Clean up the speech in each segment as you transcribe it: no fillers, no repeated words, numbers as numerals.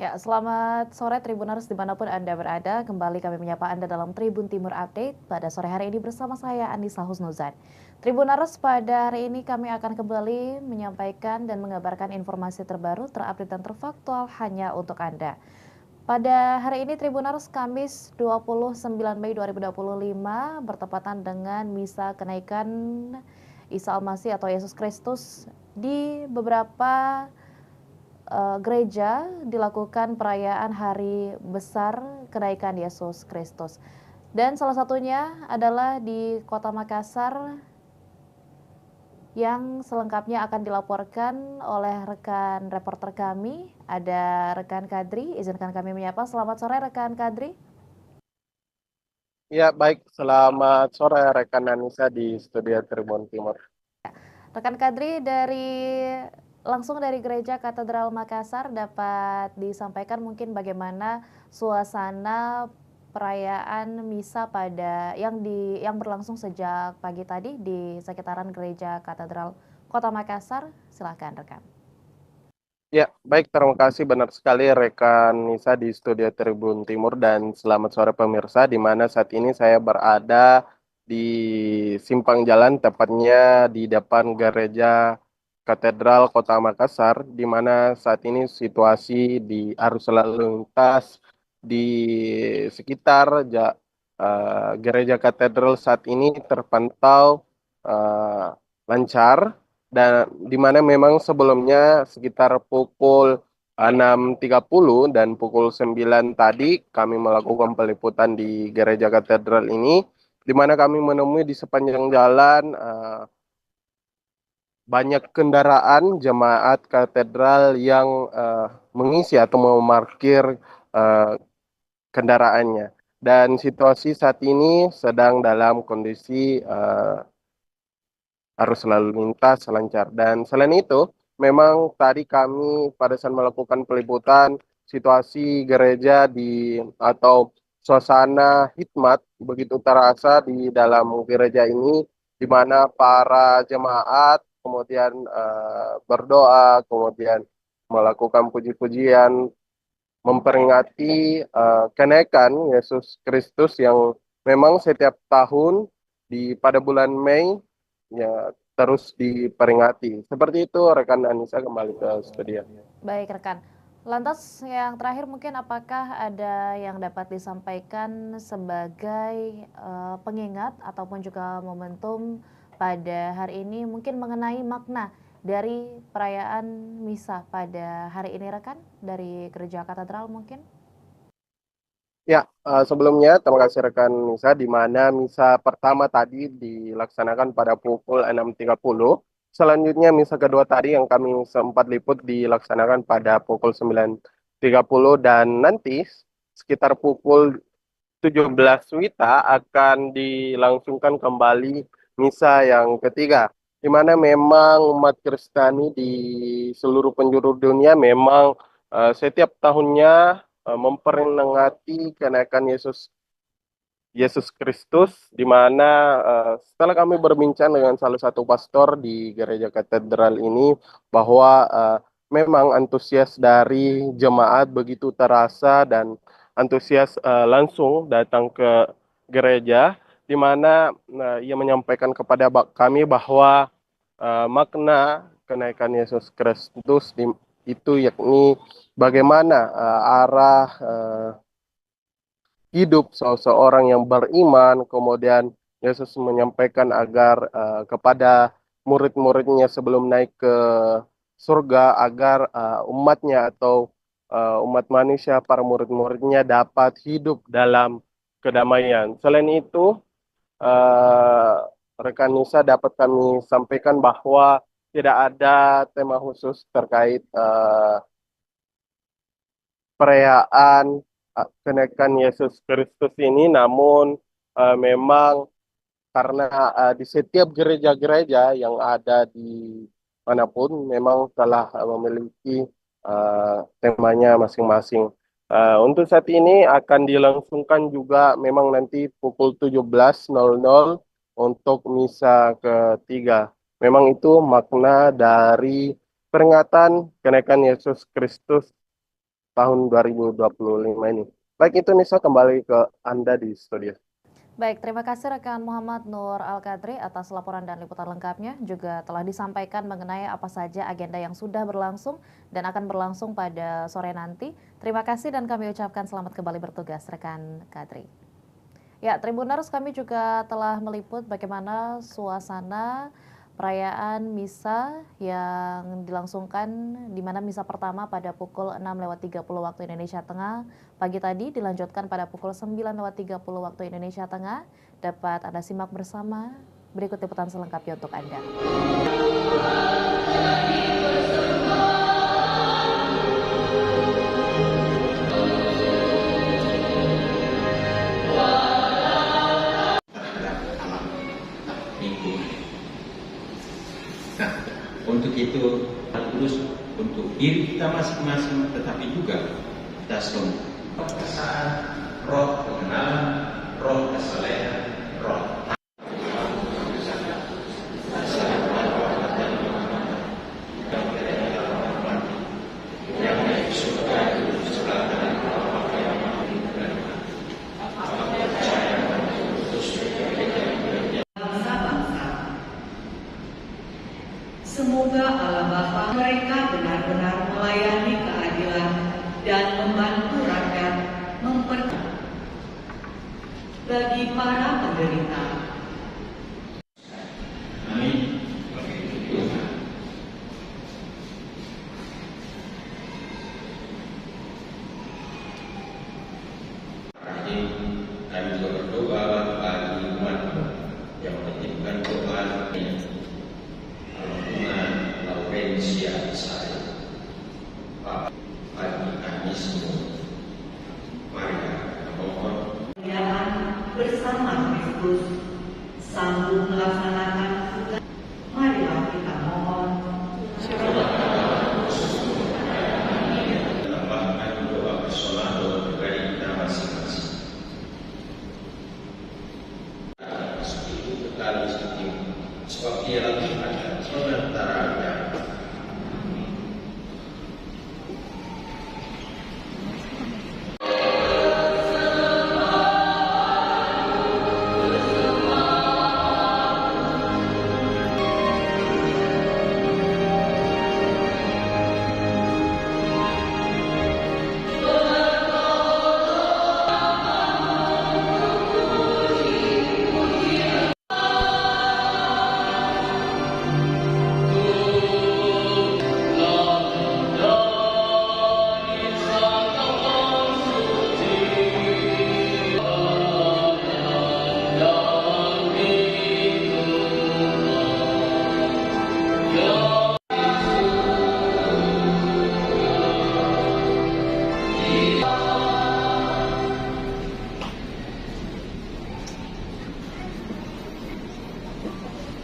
Ya, selamat sore Tribuners dimanapun Anda berada. Kembali kami menyapa Anda dalam Tribun Timur Update pada sore hari ini bersama saya Anissa Husnuzan. Tribuners, pada hari ini kami akan kembali menyampaikan dan mengabarkan informasi terbaru, terupdate dan terfaktual hanya untuk Anda. Pada hari ini Tribuners Kamis 29 Mei 2025 bertepatan dengan misa kenaikan Isa Al-Masih atau Yesus Kristus di beberapa gereja dilakukan perayaan hari besar kenaikan Yesus Kristus. Dan salah satunya adalah di Kota Makassar yang selengkapnya akan dilaporkan oleh rekan reporter kami. Ada rekan Kadri, izinkan kami menyapa. Selamat sore rekan Kadri. Ya, baik. Selamat sore rekan Anissa di Studio Tribun Timur. Rekan Kadri langsung dari Gereja Katedral Makassar dapat disampaikan mungkin bagaimana suasana perayaan misa yang berlangsung sejak pagi tadi di sekitaran Gereja Katedral Kota Makassar. Silakan rekan. Ya, baik. Terima kasih benar sekali rekan Nisa di Studio Tribun Timur dan selamat sore pemirsa di mana saat ini saya berada di simpang jalan tepatnya di depan Gereja Katedral Kota Makassar di mana saat ini situasi di arus lalu lintas di sekitar Gereja Katedral saat ini terpantau eh, lancar dan di mana memang sebelumnya sekitar pukul 6.30 dan pukul 9 tadi kami melakukan peliputan di Gereja Katedral ini di mana kami menemui di sepanjang jalan banyak kendaraan jemaat katedral yang mengisi atau memarkir eh, kendaraannya. Dan situasi saat ini sedang dalam kondisi arus lalu lintas lancar. Dan selain itu, memang tadi kami pada saat melakukan peliputan situasi gereja atau suasana hikmat begitu terasa di dalam gereja ini, di mana para jemaat kemudian berdoa, kemudian melakukan puji-pujian, memperingati kenaikan Yesus Kristus yang memang setiap tahun pada bulan Mei ya terus diperingati. Seperti itu rekan Anissa kembali ke studio. Baik rekan. Lantas yang terakhir mungkin apakah ada yang dapat disampaikan sebagai pengingat ataupun juga momentum pada hari ini mungkin mengenai makna dari perayaan misa pada hari ini rekan dari Gereja Katedral mungkin? Ya, sebelumnya terima kasih rekan Nisa di mana misa pertama tadi dilaksanakan pada pukul 6.30. Selanjutnya misa kedua tadi yang kami sempat liput dilaksanakan pada pukul 9.30 dan nanti sekitar pukul 17 Wita akan dilangsungkan kembali misa yang ketiga, di mana memang umat Kristiani di seluruh penjuru dunia memang setiap tahunnya memperingati kenaikan Yesus Kristus, di mana setelah kami berbincang dengan salah satu pastor di gereja katedral ini, bahwa memang antusias dari jemaat begitu terasa dan antusias langsung datang ke gereja, di mana ia menyampaikan kepada kami bahwa makna kenaikan Yesus Kristus itu yakni bagaimana arah hidup seseorang yang beriman. Kemudian Yesus menyampaikan agar kepada murid-muridnya sebelum naik ke surga agar umatnya atau umat manusia, para murid-muridnya dapat hidup dalam kedamaian. Selain itu, eh, rekan Nisa dapat kami sampaikan bahwa tidak ada tema khusus terkait perayaan kenaikan Yesus Kristus ini, namun memang karena di setiap gereja-gereja yang ada di manapun memang telah memiliki temanya masing-masing. Untuk saat ini akan dilangsungkan juga memang nanti pukul 17.00 untuk misa ketiga. Memang itu makna dari peringatan kenaikan Yesus Kristus tahun 2025 ini. Baik itu Nisa, kembali ke Anda di studio. Baik, terima kasih rekan Muhammad Nur Al-Kadri atas laporan dan liputan lengkapnya. Juga telah disampaikan mengenai apa saja agenda yang sudah berlangsung dan akan berlangsung pada sore nanti. Terima kasih dan kami ucapkan selamat kembali bertugas rekan Kadri. Ya, Tribuners, kami juga telah meliput bagaimana suasana perayaan misa yang dilangsungkan, di mana misa pertama pada pukul 6.30 waktu Indonesia Tengah pagi tadi dilanjutkan pada pukul 9.30 waktu Indonesia Tengah. Dapat Anda simak bersama, berikut liputan selengkapnya untuk Anda. Untuk itu harus untuk diri kita masing-masing, tetapi juga kita semua kesaat, roh pengenalan, roh kesalehan, roh Semoga Allah Bapa mereka benar-benar melayani keadilan dan membantu rakyat bagi para penderita. Amin. Kami juga berdoa bagi umat yang menitipkan doa ini. Laurencia saya, Pak bagi kami semua. Mari kita mohon Bersama Kristus sambung melaksanakan tugas. Marilah kita mohon. Tambahkan doa personal pribadi kita masing-masing. Itu kekali sedih, sebab dia lagi ada sementara ada.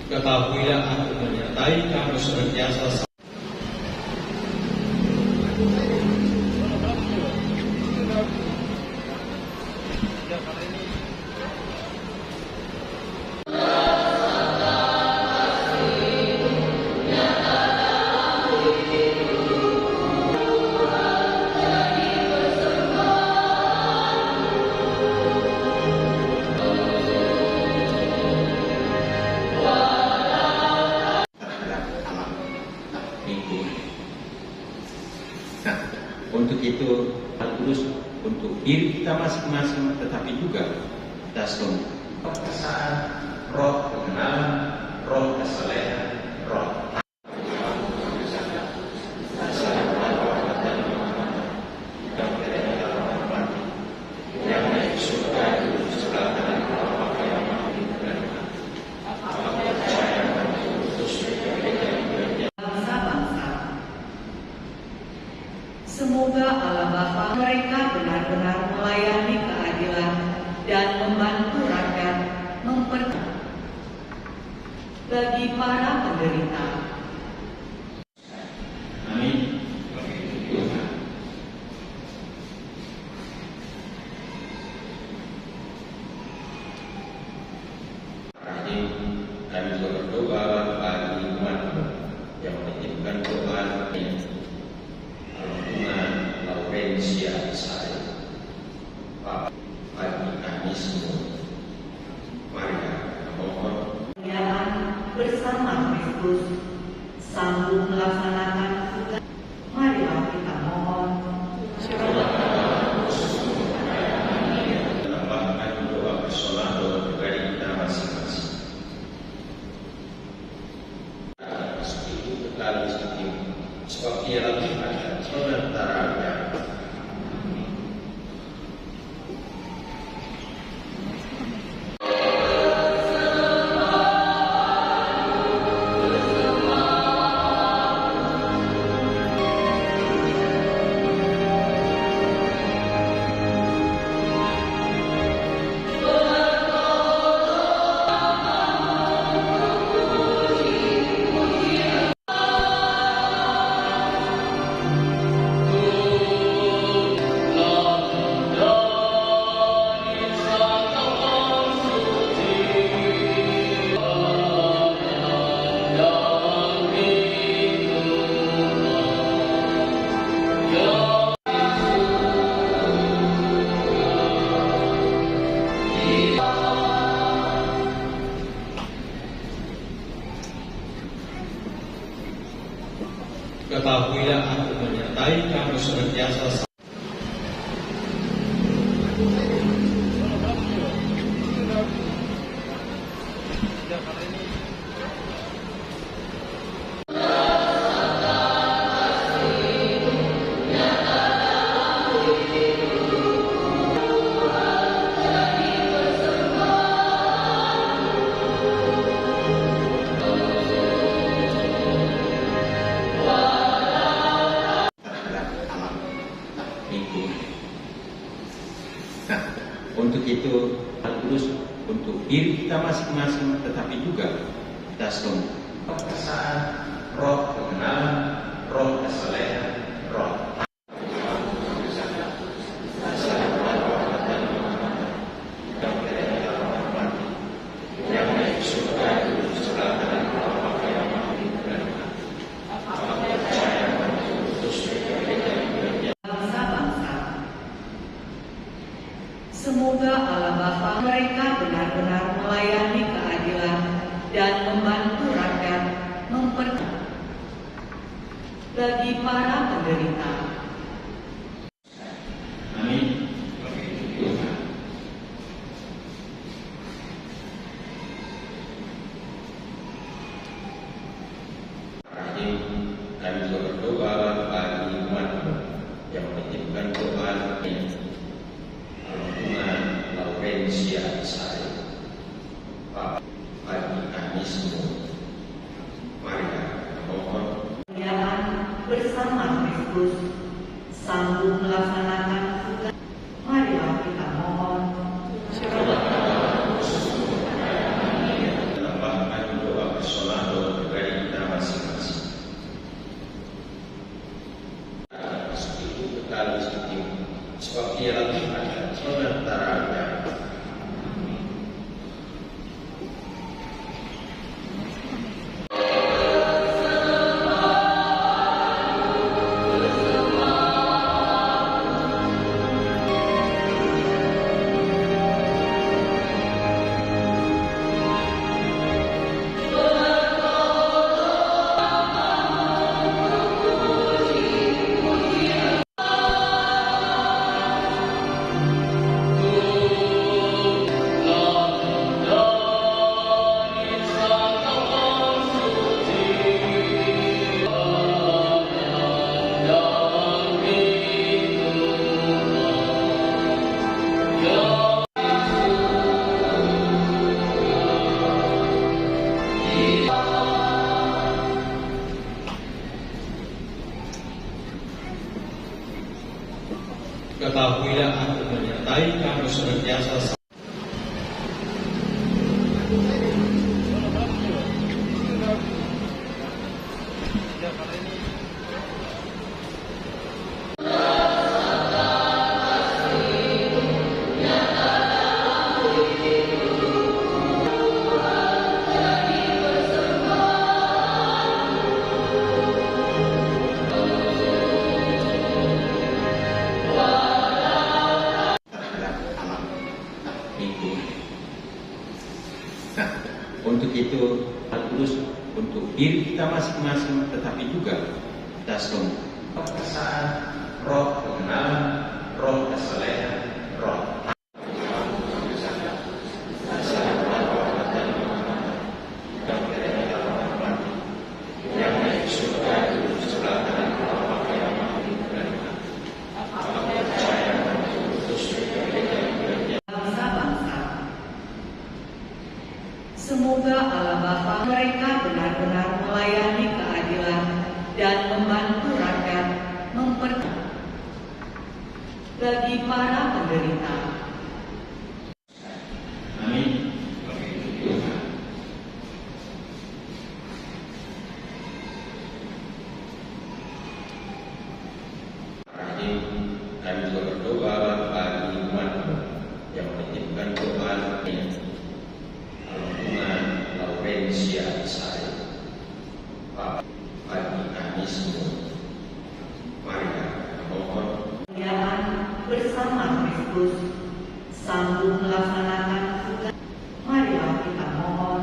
Ketahuilah aku menyertai kamu senantiasa. Untuk itu harus untuk diri kita masing-masing, tetapi juga kita semua kesaat, roh pengenalan, roh kesalehan, roh Semoga Allah Bapa mereka benar-benar melayani keadilan dan membantu rakyat bagi para penderita. Amin. Kami juga berdoa bagi umat yang menitipkan doa ini. Laurencia Laurencia saya, Pak bagi kami semua. Mari kita mohon Kemuliaan bersama Kristus sanggup melaksanakan tugas. Marilah kita mohon. tambahkan doa personal doa pribadi kita masing-masing. Itu kekal istimewa, sebab ia lebih ada sementaranya. Ketahuilah aku menyertai kamu senantiasa. Untuk itu, terus untuk diri kita masing-masing, tetapi juga kita semua. Perkasaan, roh pengenalan, roh kesalehan, roh. Bangsa-bangsa. Semoga Allah Bapa mereka benar-benar melayani keadilan dan membantu rakyat bagi para penderita. Amin. Kami juga berdoa bagi umat yang menitipkan doa Almarhumah Laurencia saya, Pak bagi kami semua. Mari kita mohon Kemuliaan bersama Kristus sanggup melaksanakan tugas. Marilah kita mohon. tambahkan doa personal doa pribadi kita masing-masing. Itu kekal istimewa, sebab ia lebih ada sementaranya. Ketahuilah aku menyertai kamu senantiasa. itu Kudus untuk diri kita masing-masing, tetapi juga dasar perkasaan, roh pengenalan, roh kesalehan, roh bangsa-bangsa. Semoga Allah Bapa mereka benar-benar melayani keadilan dan membantu rakyat bagi para penderita. Amin. Kami juga berdoa bagi umat yang menitipkan doa Alumna Laurencia saya, Bapak bagi kami semua. Mari kita mohon Kemuliaan bersama Kristus sambung melaksanakan tugas. Marilah kita mohon.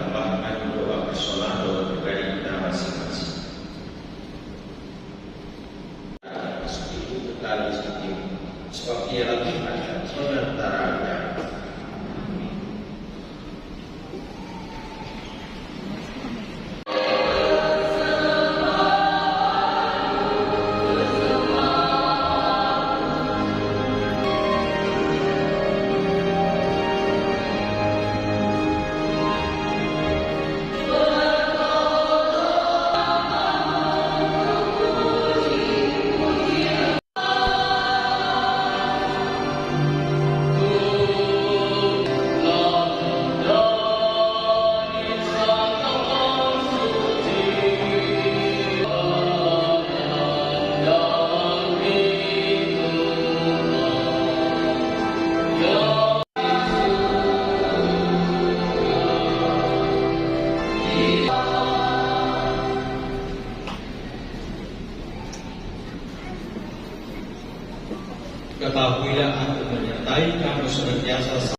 tambahkan doa personal doa pribadi kita masing-masing. Itu tali sedikit, sebab ia lagi ada sebentarnya. Ketahuilah aku menyertai kamu senantiasa.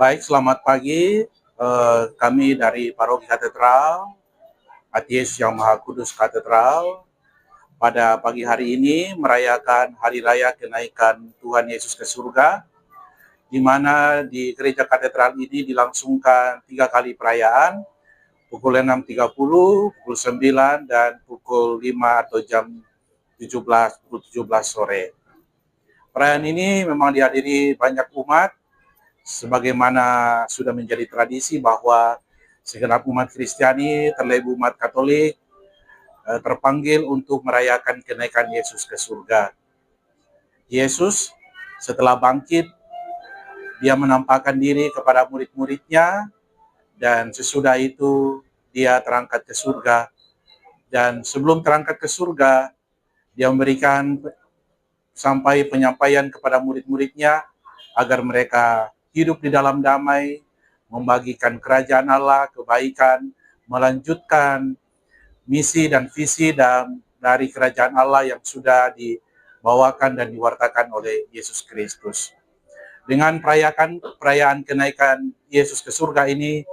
Baik, selamat pagi. Kami dari Paroki Katedral, Hati Yesus yang Maha Kudus Katedral, pada pagi hari ini merayakan Hari Raya Kenaikan Tuhan Yesus ke surga, di mana di Gereja Katedral ini dilangsungkan 3 kali perayaan, pukul 6.30, pukul 9, dan pukul 5 atau jam 17, pukul 17 sore. Perayaan ini memang dihadiri banyak umat, sebagaimana sudah menjadi tradisi bahwa segenap umat Kristiani, terlebih umat Katolik, terpanggil untuk merayakan kenaikan Yesus ke surga. Yesus setelah bangkit, dia menampakkan diri kepada murid-muridnya, dan sesudah itu dia terangkat ke surga. Dan sebelum terangkat ke surga, dia memberikan sampai penyampaian kepada murid-muridnya agar mereka hidup di dalam damai, membagikan kerajaan Allah, kebaikan, melanjutkan misi dan visi dari kerajaan Allah yang sudah dibawakan dan diwartakan oleh Yesus Kristus. Dengan perayaan kenaikan Yesus ke surga ini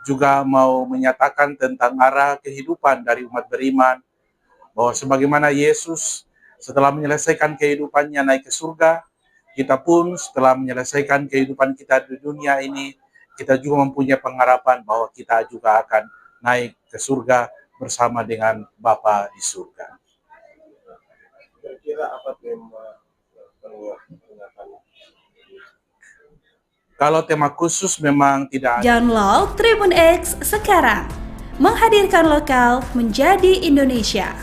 juga mau menyatakan tentang arah kehidupan dari umat beriman, bahwa sebagaimana Yesus setelah menyelesaikan kehidupannya naik ke surga, kita pun setelah menyelesaikan kehidupan kita di dunia ini, kita juga mempunyai pengharapan bahwa kita juga akan naik ke surga bersama dengan Bapa di surga. Kira-kira apa tema peringatan? Kalau tema khusus memang tidak ada. Download Tribun X sekarang, menghadirkan lokal menjadi Indonesia.